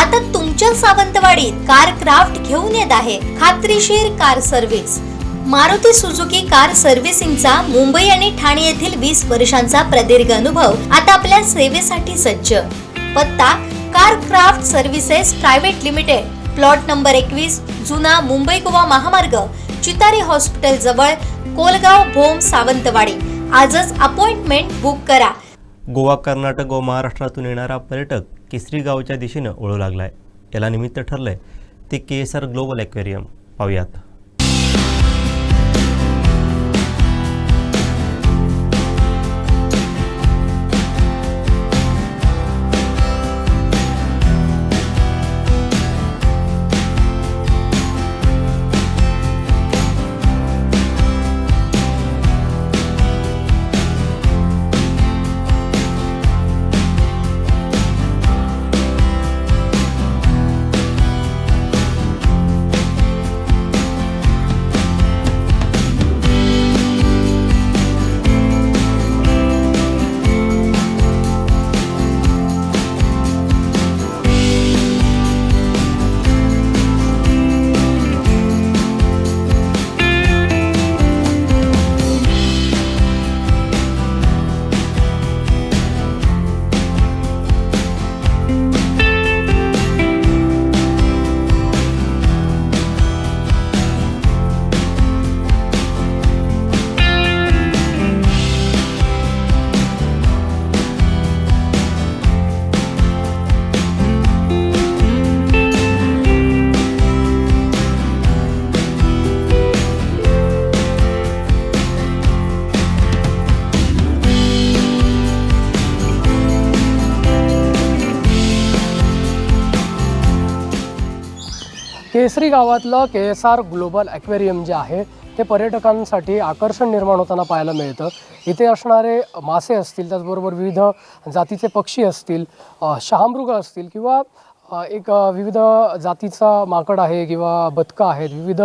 आता तुमच्या सावंतवाडीत car craft घेऊन येत आहे खात्रीशीर car service. Maruti Suzuki car सर्व्हिसिंगचा मुंबई आणि ठाणे येथील 20 वर्षांचा प्रदीर्घ अनुभव आता आपल्या सेवेसाठी सज्ज। पत्ता car craft services private limited, plot number 21, जुना मुंबई गोवा महामार्ग, चितारी हॉस्पिटल जवळ, कोलगाव भोम, सावंतवाडी। आजच अपॉइंटमेंट बुक करा। गोवा, कर्नाटक व महाराष्ट्रातून येणारा पर्यटक केसरी गावच्या दिशेने वळू लागलाय। याला निमित्त ठरलंय ते KSR ग्लोबल ॲक्वेरियम। पाहूयात। केसरी गावातलं KSR ग्लोबल ॲक्वेरियम जे आहे ते पर्यटकांसाठी आकर्षण निर्माण होताना पाहायला मिळतं। इथे असणारे मासे असतील, त्याचबरोबर विविध जातीचे पक्षी असतील, शहामृग असतील किंवा एक विविध जातीचा माकड आहे किंवा बदकं आहेत, विविध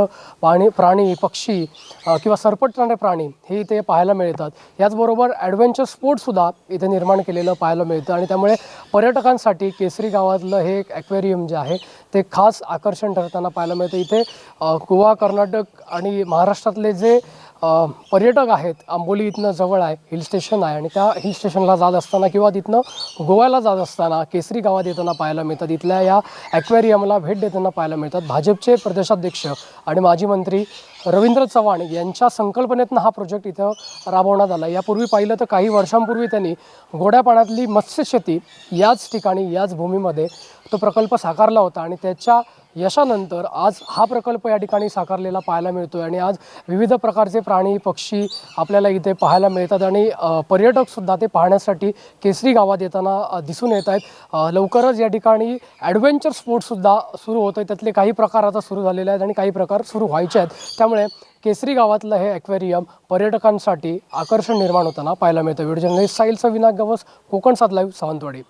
प्राणी पक्षी किंवा सरपटणारे प्राणी हे इथे पाहायला मिळतात। याचबरोबर ॲडव्हेंचर स्पोर्ट्ससुद्धा इथे निर्माण केलेलं पाहायला मिळतं आणि त्यामुळे पर्यटकांसाठी केसरी गावातलं हे एक ॲक्वेरियम जे आहे ते खास आकर्षण ठरताना पाहायला मिळतं। इथे गोवा, कर्नाटक आणि महाराष्ट्रातले जे पर्यटक आहेत, आंबोली इथनं जवळ आहे, हिल स्टेशन आहे आणि त्या हिल स्टेशनला जात असताना किंवा तिथनं गोव्याला जात असताना केसरी गावात येताना पाहायला मिळतात। इथल्या या ॲक्वेरियमला भेट देताना पाहायला मिळतात। भाजपचे प्रदेशाध्यक्ष आणि माजी मंत्री रवींद्र चव्हाण यांच्या संकल्पनेतनं हा प्रोजेक्ट इथं राबवण्यात आला। यापूर्वी पाहिलं तर काही वर्षांपूर्वी त्यांनी गोड्या पाण्यातली मत्स्यशेती याच ठिकाणी, याच भूमीमध्ये तो प्रकल्प साकारला होता आणि त्याच्या यशानंतर आज हा प्रकल्प या ठिकाणी साकारलेला पाहायला मिळतोय आणि आज विविध प्रकारचे प्राणी पक्षी आपल्याला इथे पाहायला मिळतात आणि पर्यटकसुद्धा ते पाहण्यासाठी केसरी गावात येताना दिसून येत आहेत। लवकरच या ठिकाणी ॲडव्हेंचर स्पोर्ट्ससुद्धा सुरू होत आहे। त्यातले काही प्रकार आता सुरू झालेले आहेत आणि काही प्रकार सुरू व्हायचे आहेत। त्यामुळे केसरी गावातलं हे ॲक्वेरियम पर्यटकांसाठी आकर्षण निर्माण होताना पाहायला मिळतं। Video journalist Sahil Vinayak Gawas, Konkan 7 live, Sawantwadi.